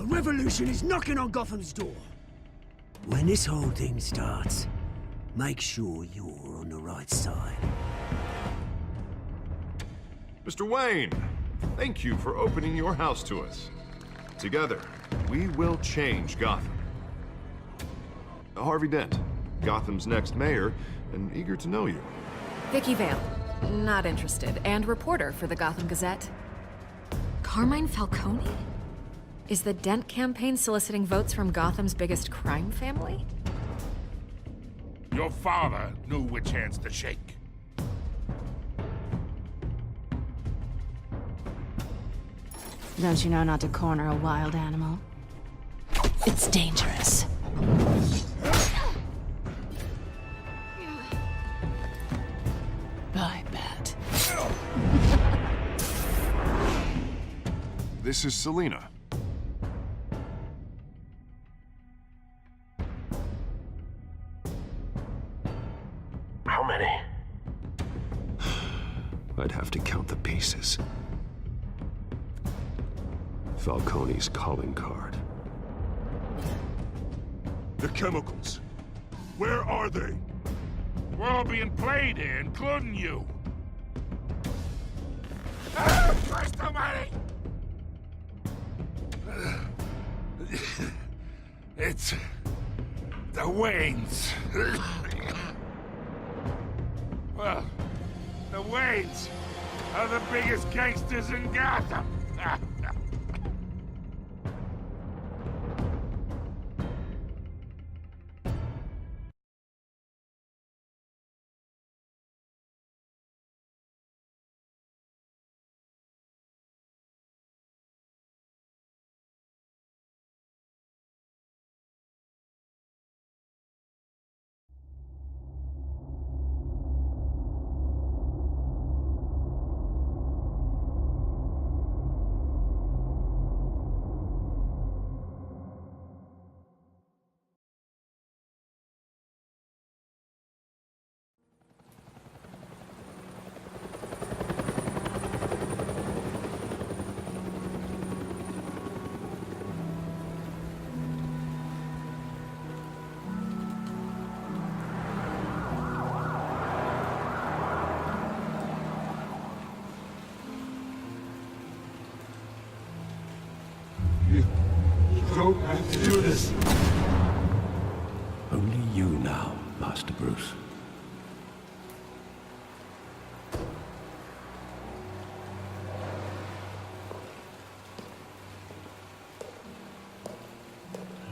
revolution is knocking on Gotham's door. When this whole thing starts, make sure you're on the right side. Mr. Wayne, thank you for opening your house to us. Together, we will change Gotham. Harvey Dent, Gotham's next mayor, and eager to know you. Vicky Vale, not interested, and reporter for the Gotham Gazette. Carmine Falcone? Is the Dent campaign soliciting votes from Gotham's biggest crime family? Your father knew which hands to shake. Don't you know not to corner a wild animal? It's dangerous. I bet. This is Selina. How many? I'd have to count the pieces. Falcone's calling card. The chemicals. Where are they? We're all being played here, including you. Ah, Christ almighty! It's the Waynes. Well, the Waynes are the biggest gangsters in Gotham. You don't have to do this. Only you now, Master Bruce.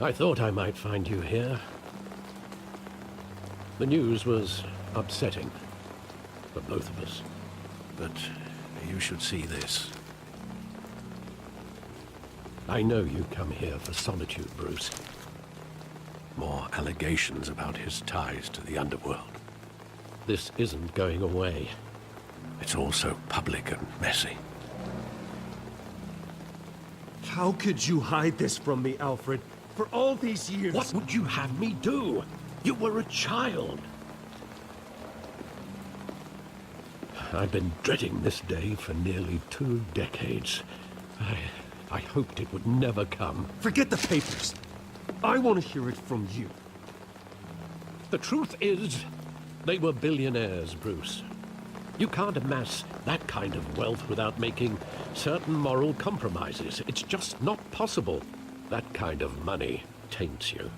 I thought I might find you here. The news was upsetting for both of us. But you should see this. I know you come here for solitude, Bruce. More allegations about his ties to the underworld. This isn't going away. It's all so public and messy. How could you hide this from me, Alfred? For all these years... What would you have me do? You were a child. I've been dreading this day for nearly 2 decades. I hoped it would never come. Forget the papers. I want to hear it from you. The truth is, they were billionaires, Bruce. You can't amass that kind of wealth without making certain moral compromises. It's just not possible. That kind of money taints you.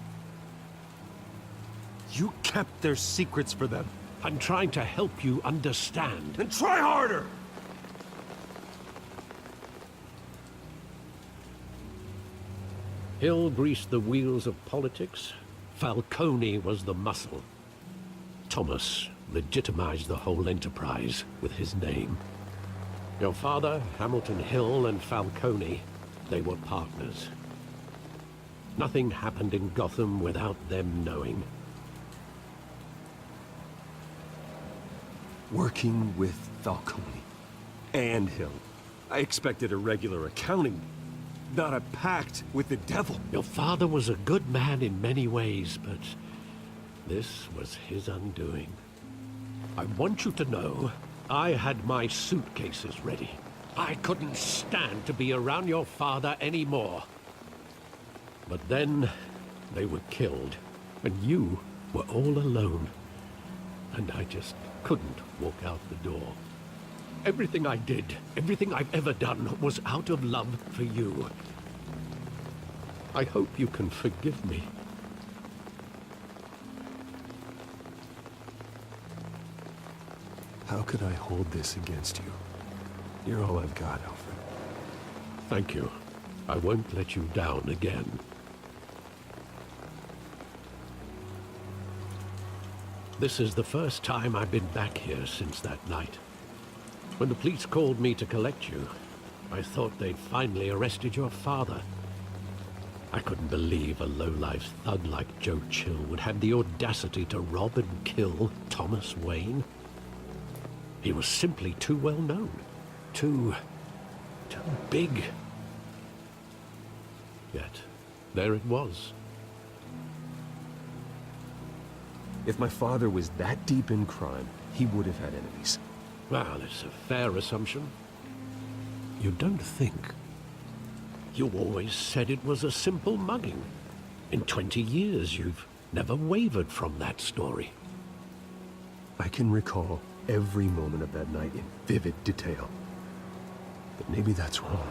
You kept their secrets for them. I'm trying to help you understand. Then try harder! Hill greased the wheels of politics. Falcone was the muscle. Thomas legitimized the whole enterprise with his name. Your father, Hamilton Hill, and Falcone, they were partners. Nothing happened in Gotham without them knowing. Working with Falcone and Hill. I expected a regular accounting, not a pact with the devil. Your father was a good man in many ways, but this was his undoing. I want you to know, I had my suitcases ready. I couldn't stand to be around your father anymore. But then they were killed, and you were all alone. And I just couldn't walk out the door. Everything I did, everything I've ever done, was out of love for you. I hope you can forgive me. How could I hold this against you? You're all I've got, Alfred. Thank you. I won't let you down again. This is the first time I've been back here since that night. When the police called me to collect you, I thought they'd finally arrested your father. I couldn't believe a low-life thug like Joe Chill would have the audacity to rob and kill Thomas Wayne. He was simply too well known. Too big. Yet, there it was. If my father was that deep in crime, he would have had enemies. Well, it's a fair assumption. You don't think? You always said it was a simple mugging. In 20 years, you've never wavered from that story. I can recall every moment of that night in vivid detail. But maybe that's wrong.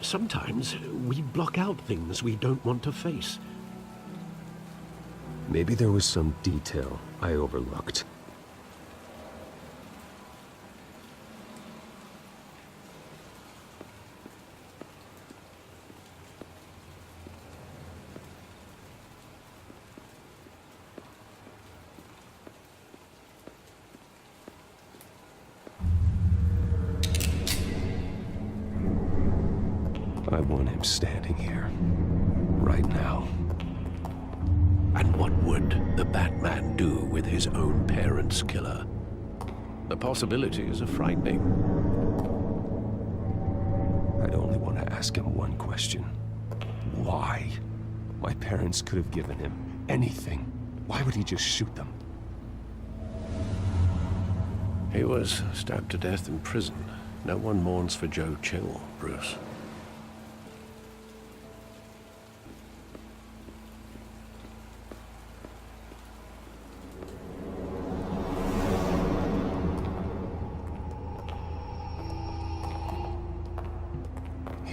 Sometimes we block out things we don't want to face. Maybe there was some detail I overlooked. I want him standing here, right now. And what would the Batman do with his own parents' killer? The possibilities are frightening. I'd only want to ask him one question. Why? My parents could have given him anything. Why would he just shoot them? He was stabbed to death in prison. No one mourns for Joe Chill, Bruce.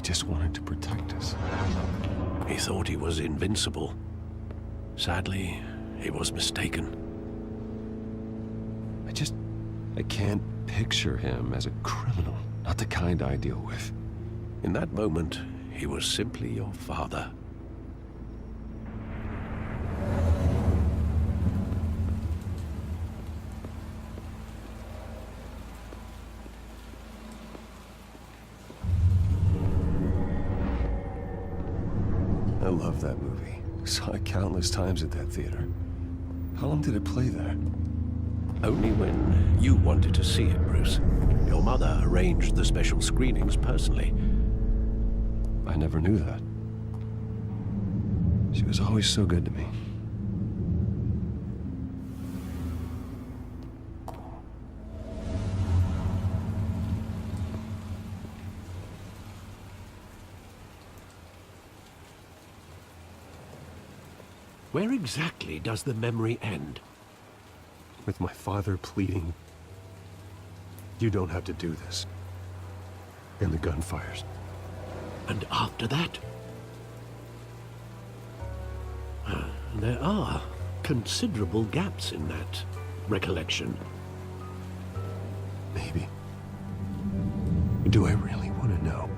Just wanted to protect us. He thought he was invincible. Sadly, he was mistaken. I can't picture him as a criminal. Not the kind I deal with. In that moment, he was simply your father. I love that movie. Saw it countless times at that theater. How long did it play there? Only when you wanted to see it, Bruce. Your mother arranged the special screenings personally. I never knew that. She was always so good to me. Where exactly does the memory end? With my father pleading, "You don't have to do this." And the gun fires. And after that? There are considerable gaps in that recollection. Maybe. Do I really want to know?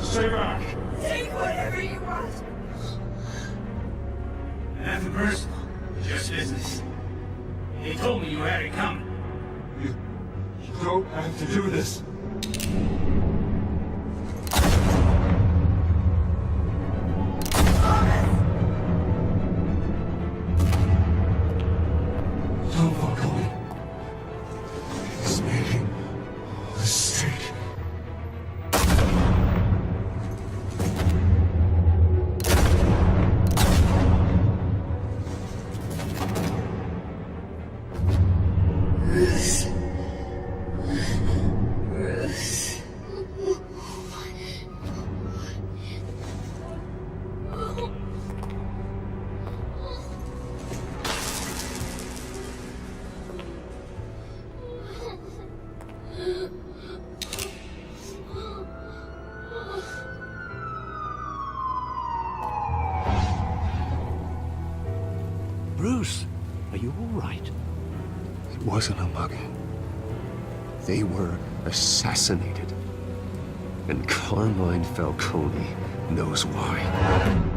Stay back! Take whatever you want. Nothing personal, just business. They told me you had it coming. You don't have to do this. Don't walk away. He's making a mistake. wasn't a mugging. They were assassinated. And Carmine Falcone knows why.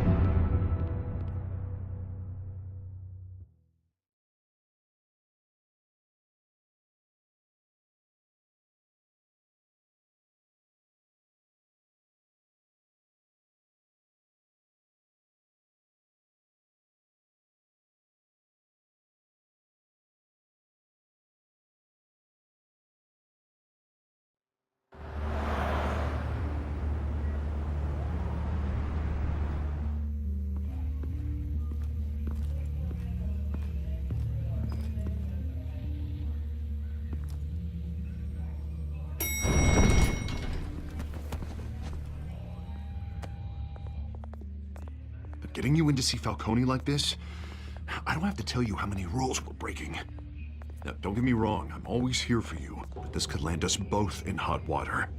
Getting you in to see Falcone like this, I don't have to tell you how many rules we're breaking. Now, don't get me wrong, I'm always here for you, but this could land us both in hot water.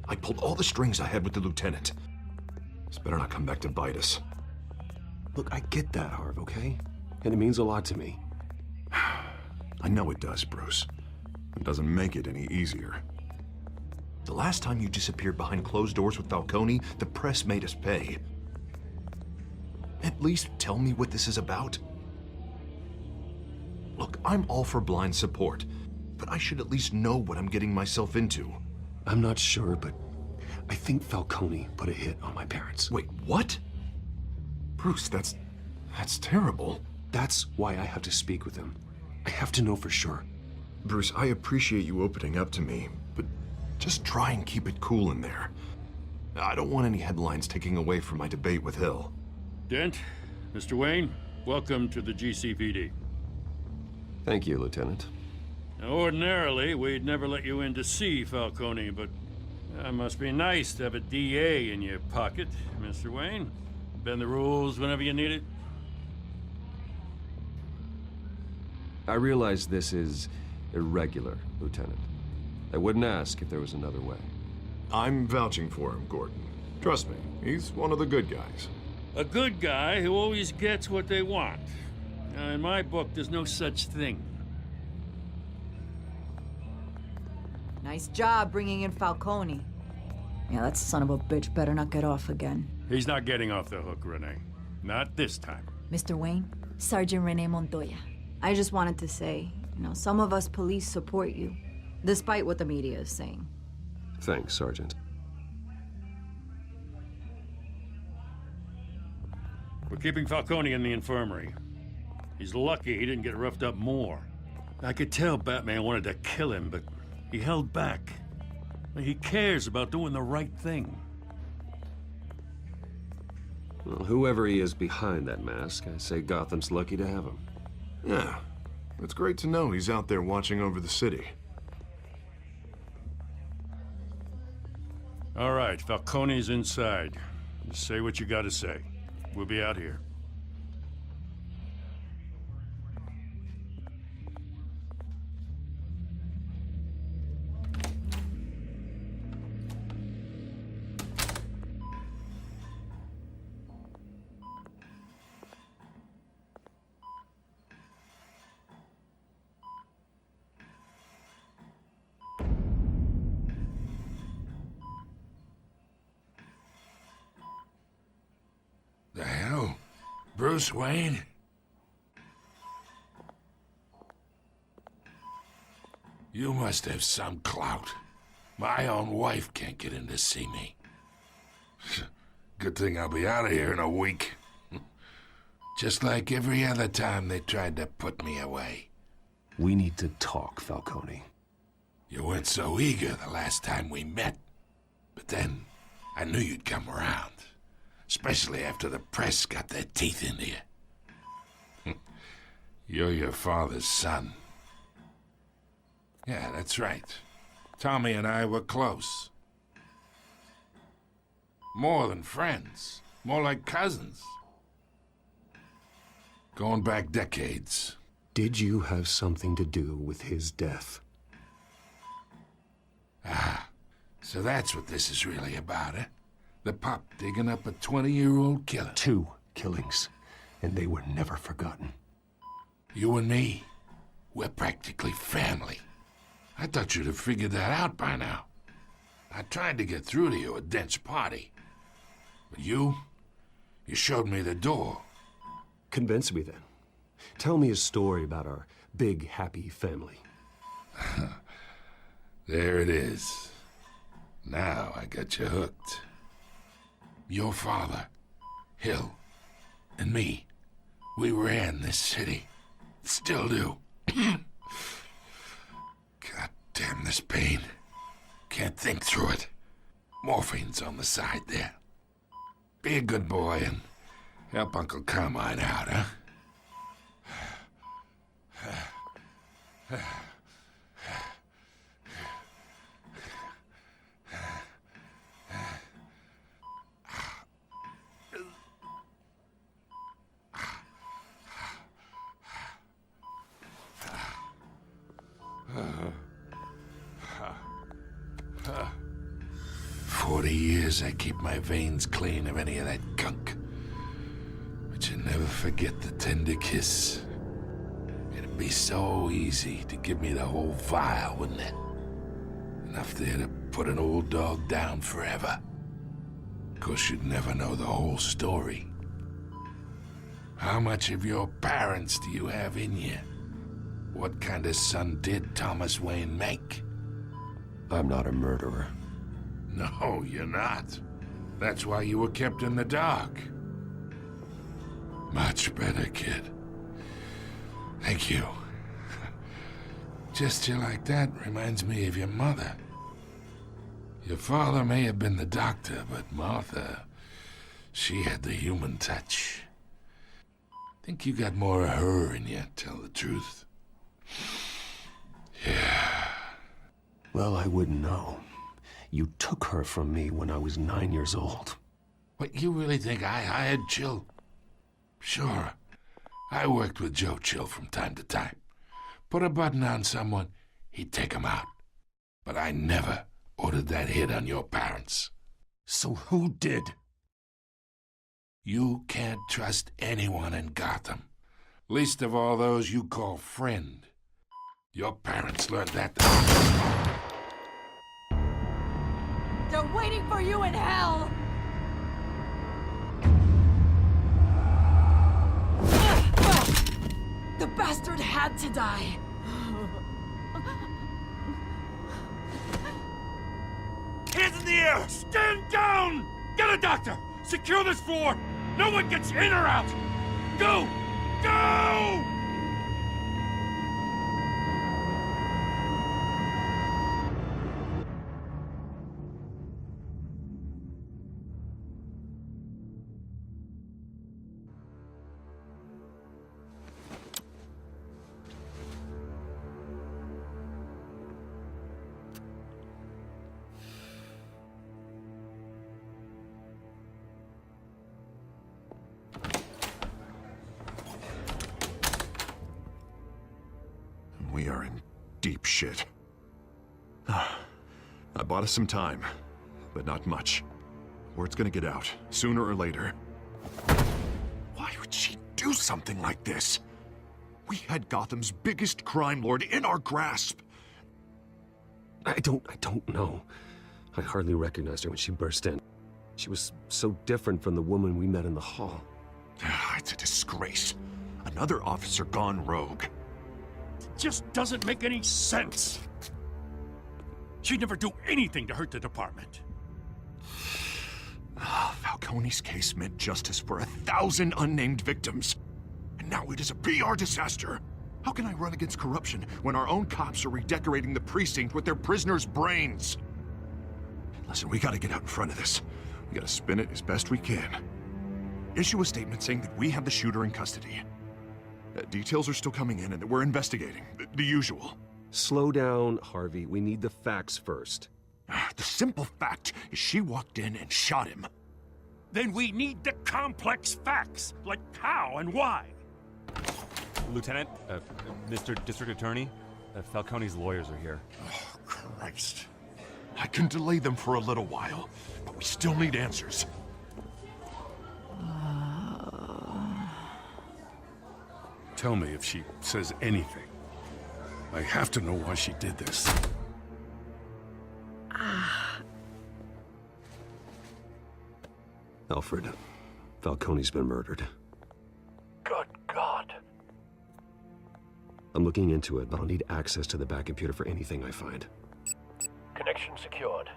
I pulled all the strings I had with the lieutenant. This better not come back to bite us. Look, I get that, Harv, okay? And it means a lot to me. I know it does, Bruce. It doesn't make it any easier. The last time you disappeared behind closed doors with Falcone, the press made us pay. At least tell me what this is about. Look, I'm all for blind support, but I should at least know what I'm getting myself into. I'm not sure, but I think Falcone put a hit on my parents. Wait, what? Bruce, that's terrible. That's why I have to speak with him. I have to know for sure. Bruce, I appreciate you opening up to me, but just try and keep it cool in there. I don't want any headlines taking away from my debate with Hill. Dent, Mr. Wayne, welcome to the GCPD. Thank you, Lieutenant. Now, ordinarily, we'd never let you in to see Falcone, but it must be nice to have a DA in your pocket, Mr. Wayne. Bend the rules whenever you need it. I realize this is irregular, Lieutenant. I wouldn't ask if there was another way. I'm vouching for him, Gordon. Trust me, he's one of the good guys. A good guy who always gets what they want. Now, in my book, there's no such thing. Nice job bringing in Falcone. Yeah, that son of a bitch better not get off again. He's not getting off the hook, Renee. Not this time. Mr. Wayne, Sergeant Renee Montoya. I just wanted to say, some of us police support you, despite what the media is saying. Thanks, Sergeant. We're keeping Falcone in the infirmary. He's lucky he didn't get roughed up more. I could tell Batman wanted to kill him, but he held back. He cares about doing the right thing. Well, whoever he is behind that mask, I say Gotham's lucky to have him. Yeah, it's great to know he's out there watching over the city. All right, Falcone's inside. Just say what you gotta say. We'll be out here. The hell? Bruce Wayne? You must have some clout. My own wife can't get in to see me. Good thing I'll be out of here in a week. Just like every other time they tried to put me away. We need to talk, Falcone. You weren't so eager the last time we met. But then, I knew you'd come around. Especially after the press got their teeth into you. You're your father's son. Yeah, that's right. Tommy and I were close. More than friends. More like cousins. Going back decades. Did you have something to do with his death? Ah, so that's what this is really about, eh? The pup digging up a 20-year-old killer. 2 killings, and they were never forgotten. You and me, We're practically family. I thought you'd have figured that out by now. I tried to get through to you at Dent's party. But you showed me the door. Convince me then. Tell me a story about our big, happy family. There it is. Now I got you hooked. Your father, Hill, and me, we ran this city. Still do. God damn this pain. Can't think through it. Morphine's on the side there. Be a good boy and help Uncle Carmine out, huh? I keep my veins clean of any of that gunk. But you never forget the tender kiss. It'd be so easy to give me the whole vial, wouldn't it? Enough there to put an old dog down forever. Of course, you'd never know the whole story. How much of your parents do you have in you? What kind of son did Thomas Wayne make? I'm not a murderer. No, you're not. That's why you were kept in the dark. Much better, kid. Thank you. Gesture like that reminds me of your mother. Your father may have been the doctor, but Martha, she had the human touch. Think you got more of her in you, tell the truth. Yeah. Well, I wouldn't know. You took her from me when I was 9 years old. What, you really think I hired Chill? Sure. I worked with Joe Chill from time to time. Put a button on someone, he'd take him out. But I never ordered that hit on your parents. So who did? You can't trust anyone in Gotham. Least of all those you call friend. Your parents learned that. They're waiting for you in hell! The bastard had to die! Hands in the air! Stand down! Get a doctor! Secure this floor! No one gets in or out! Go! Go! We are in deep shit. I bought us some time, but not much. Word's gonna get out, sooner or later. Why would she do something like this? We had Gotham's biggest crime lord in our grasp. I don't know. I hardly recognized her when she burst in. She was so different from the woman we met in the hall. It's a disgrace. Another officer gone rogue. Just doesn't make any sense. She'd never do anything to hurt the department. Falcone's case meant justice for 1,000 unnamed victims. And now it is a PR disaster. How can I run against corruption when our own cops are redecorating the precinct with their prisoners' brains? Listen, we gotta get out in front of this. We gotta spin it as best we can. Issue a statement saying that we have the shooter in custody. Details are still coming in and that we're investigating. The usual. Slow down, Harvey. We need the facts first. The simple fact is she walked in and shot him. Then we need the complex facts, like how and why. Lieutenant, Mr. District Attorney, Falcone's lawyers are here. Oh, Christ. I can delay them for a little while, but we still need answers. Tell me if she says anything. I have to know why she did this. Alfred, Falcone's been murdered. Good God. I'm looking into it, but I'll need access to the back computer for anything I find. Connection secured.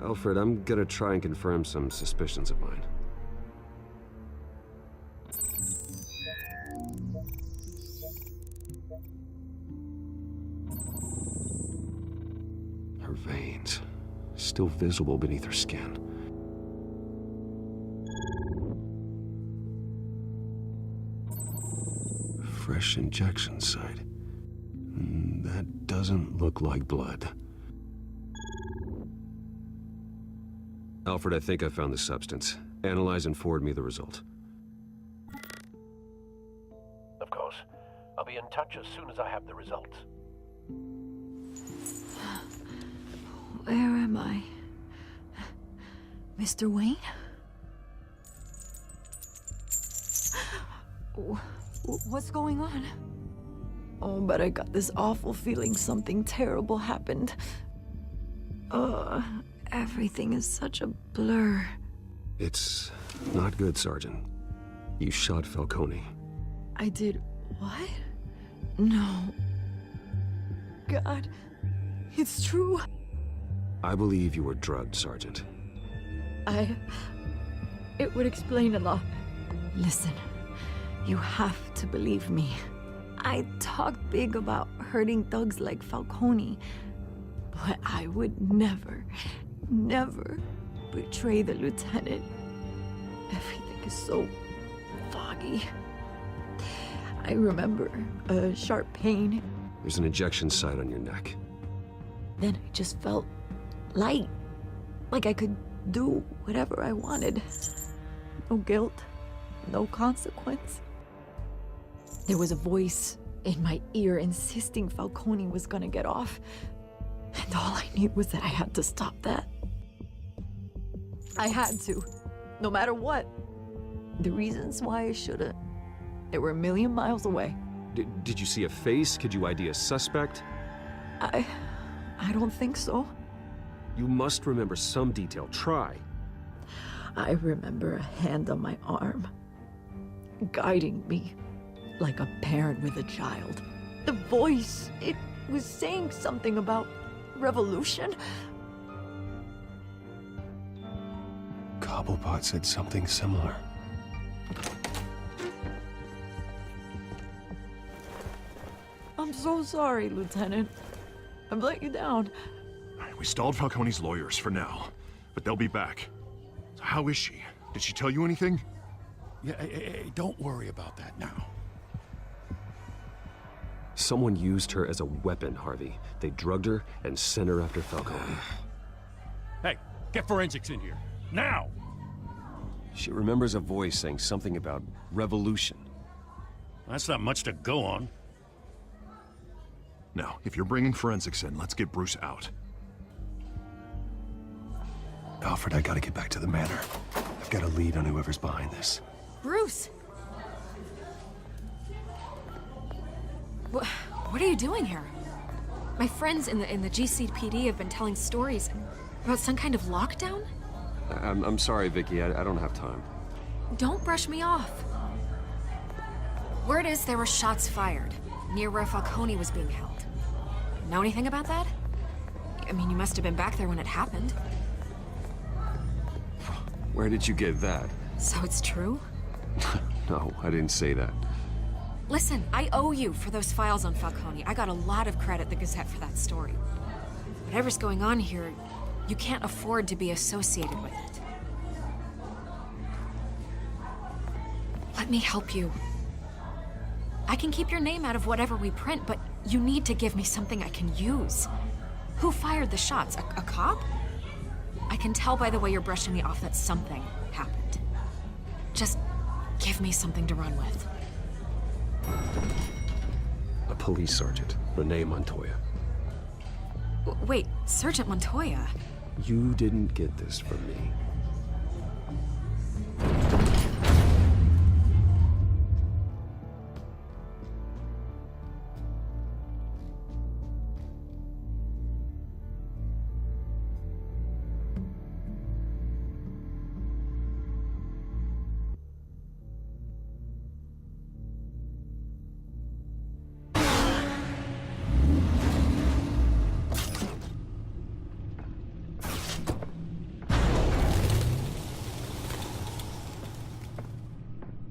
Alfred, I'm gonna try and confirm some suspicions of mine. Her veins, still visible beneath her skin. Fresh injection site. That doesn't look like blood. Alfred, I think I found the substance. Analyze and forward me the result. Of course. I'll be in touch as soon as I have the results. Where am I? Mr. Wayne? What's going on? Oh, but I got this awful feeling something terrible happened. Everything is such a blur. It's not good, Sergeant. You shot Falcone. I did what? No. God, it's true. I believe you were drugged, Sergeant. It would explain a lot. Listen, you have to believe me. I talked big about hurting thugs like Falcone, but I would never betray the lieutenant. Everything is so foggy. I remember a sharp pain. There's an injection site on your neck. Then I just felt light, like I could do whatever I wanted. No guilt, no consequence. There was a voice in my ear insisting Falcone was gonna get off. And all I knew was that I had to stop that. I had to, no matter what. The reasons why I shouldn't, they were a million miles away. Did you see a face? Could you ID a suspect? I don't think so. You must remember some detail. Try. I remember a hand on my arm, guiding me like a parent with a child. The voice, it was saying something about revolution. Cobblepot said something similar. I'm so sorry, Lieutenant. I've let you down. We stalled Falcone's lawyers for now, but they'll be back. So how is she? Did she tell you anything? Yeah, hey, don't worry about that now. Someone used her as a weapon, Harvey. They drugged her and sent her after Falcone. Hey, get forensics in here. Now! She remembers a voice saying something about revolution. That's not much to go on. Now, if you're bringing forensics in, let's get Bruce out. Alfred, I gotta get back to the manor. I've got a lead on whoever's behind this. Bruce! What are you doing here? My friends in the GCPD have been telling stories about some kind of lockdown? I'm sorry, Vicky. I don't have time. Don't brush me off. Word is there were shots fired near where Falcone was being held. Know anything about that? I mean, you must have been back there when it happened. Where did you get that? So it's true? No, I didn't say that. Listen, I owe you for those files on Falcone. I got a lot of credit at the Gazette for that story. Whatever's going on here, you can't afford to be associated with it. Let me help you. I can keep your name out of whatever we print, but you need to give me something I can use. Who fired the shots? A cop? I can tell by the way you're brushing me off that something happened. Just give me something to run with. A police sergeant, Renee Montoya. Wait, Sergeant Montoya? You didn't get this from me.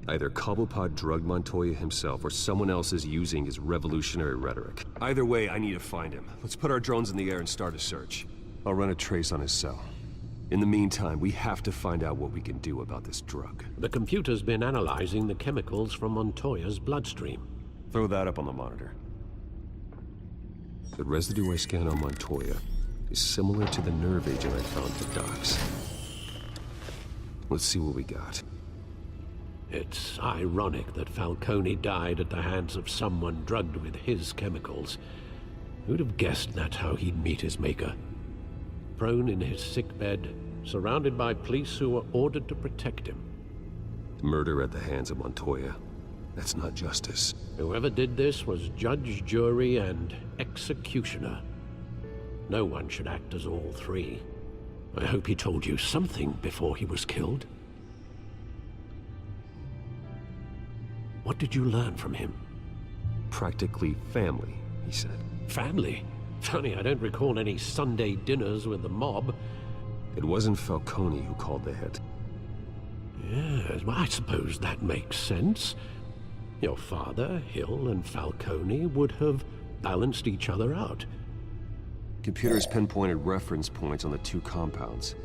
Either Cobblepot drugged Montoya himself, or someone else is using his revolutionary rhetoric. Either way, I need to find him. Let's put our drones in the air and start a search. I'll run a trace on his cell. In the meantime, we have to find out what we can do about this drug. The computer's been analyzing the chemicals from Montoya's bloodstream. Throw that up on the monitor. The residue I scan on Montoya is similar to the nerve agent I found at the docks. Let's see what we got. It's ironic that Falcone died at the hands of someone drugged with his chemicals. Who'd have guessed that's how he'd meet his maker? Prone in his sickbed, surrounded by police who were ordered to protect him. Murder at the hands of Montoya. That's not justice. Whoever did this was judge, jury, and executioner. No one should act as all three. I hope he told you something before he was killed. What did you learn from him? Practically family, he said. Family? Funny, I don't recall any Sunday dinners with the mob. It wasn't Falcone who called the hit. Yes, well, I suppose that makes sense. Your father, Hill, and Falcone would have balanced each other out. Computers pinpointed reference points on the two compounds.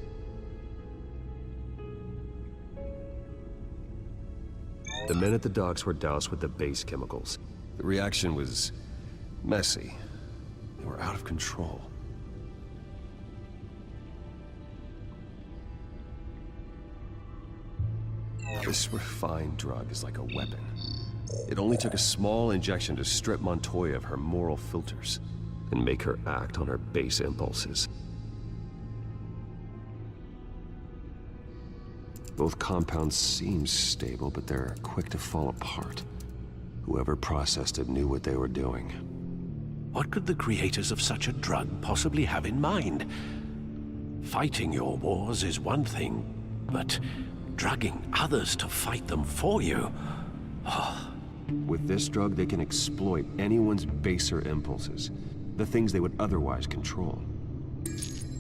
The men at the docks were doused with the base chemicals. The reaction was messy. They were out of control. This refined drug is like a weapon. It only took a small injection to strip Montoya of her moral filters and make her act on her base impulses. Both compounds seem stable, but they're quick to fall apart. Whoever processed it knew what they were doing. What could the creators of such a drug possibly have in mind? Fighting your wars is one thing, but drugging others to fight them for you? Oh. With this drug, they can exploit anyone's baser impulses, the things they would otherwise control.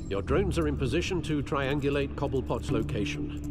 Your drones are in position to triangulate Cobblepot's location.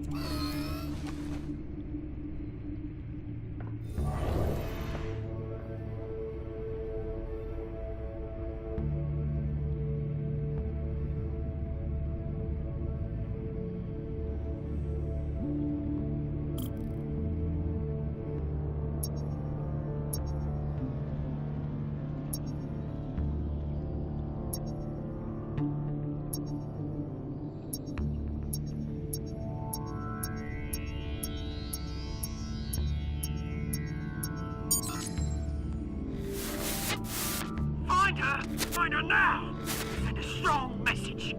Find her now! Send a strong message.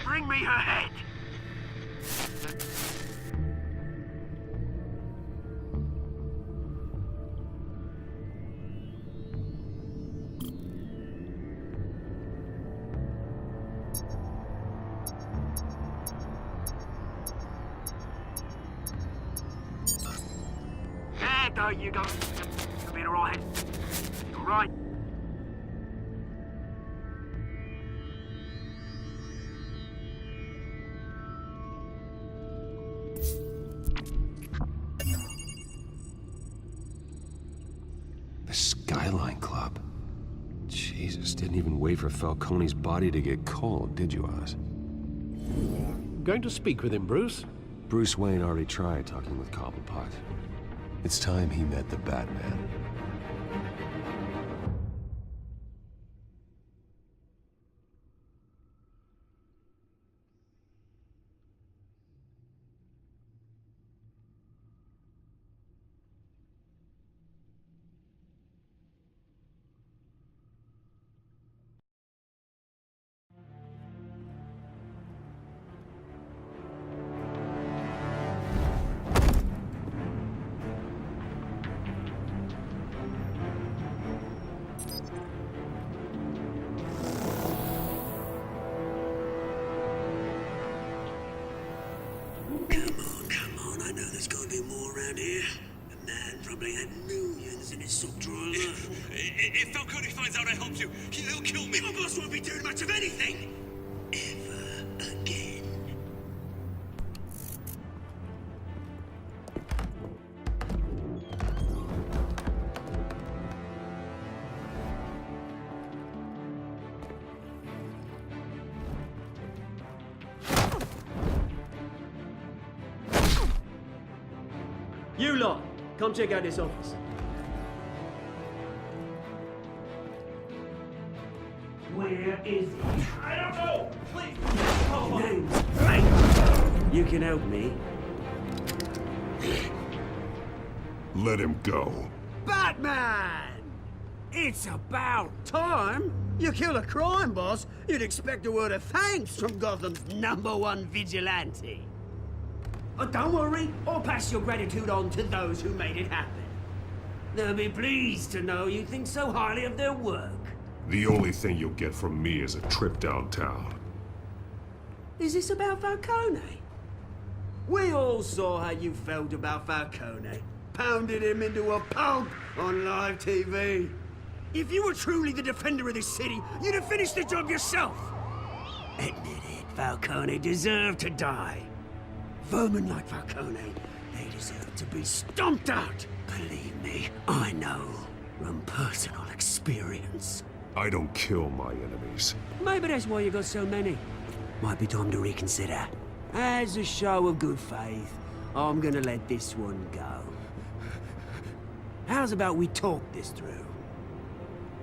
Bring me her head! There you go. You'll be alright. You're right. The Skyline Club. Jesus, didn't even wait for Falcone's body to get cold, did you, Oz? Going to speak with him, Bruce? Bruce Wayne already tried talking with Cobblepot. It's time he met the Batman. around here. The man probably had millions in his sock drawer alone. If Falcone finds out I helped you, he'll kill me. Your boss won't be doing much of anything! Ever again. You lot, come check out this office. Where is he? I don't know! Please! Name's Frank. You can help me. Let him go. Batman! It's about time. You kill a crime boss, you'd expect a word of thanks from Gotham's #1 vigilante. Oh, don't worry, I'll pass your gratitude on to those who made it happen. They'll be pleased to know you think so highly of their work. The only thing you'll get from me is a trip downtown. Is this about Falcone? We all saw how you felt about Falcone. Pounded him into a pulp on live TV. If you were truly the defender of this city, you'd have finished the job yourself. Admit it, Falcone deserved to die. Vermin like Falcone, they deserve to be stomped out. Believe me, I know from personal experience. I don't kill my enemies. Maybe that's why you got so many. Might be time to reconsider. As a show of good faith, I'm gonna let this one go. How's about we talk this through?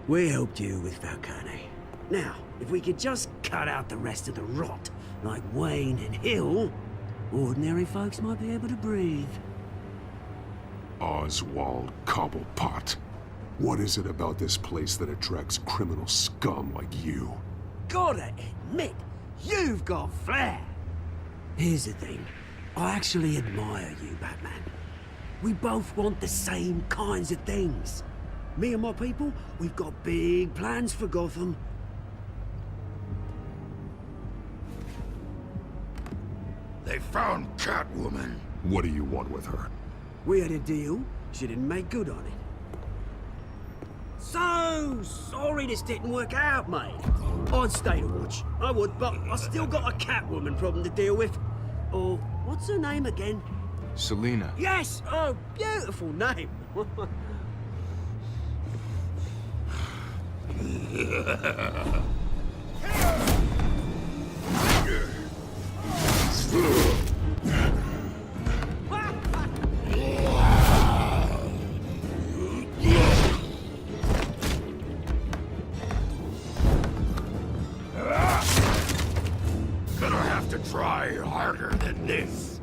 We helped you with Falcone. Now, if we could just cut out the rest of the rot, like Wayne and Hill, ordinary folks might be able to breathe. Oswald Cobblepot. What is it about this place that attracts criminal scum like you? Gotta admit, you've got flair. Here's the thing. I actually admire you, Batman. We both want the same kinds of things. Me and my people, we've got big plans for Gotham. They found Catwoman. What do you want with her? We had a deal. She didn't make good on it. So sorry this didn't work out, mate. I'd stay to watch. I would, but I still got a Catwoman problem to deal with. Or, what's her name again? Selina. Yes! Oh, beautiful name. Gonna have to try harder than this.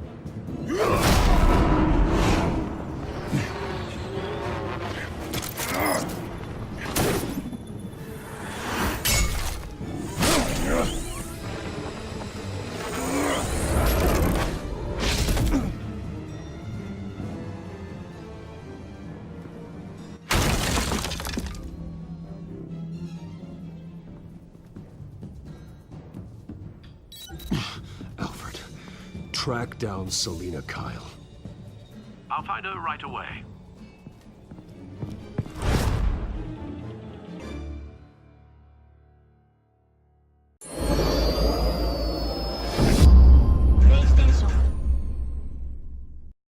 Track down Selina Kyle. I'll find her right away.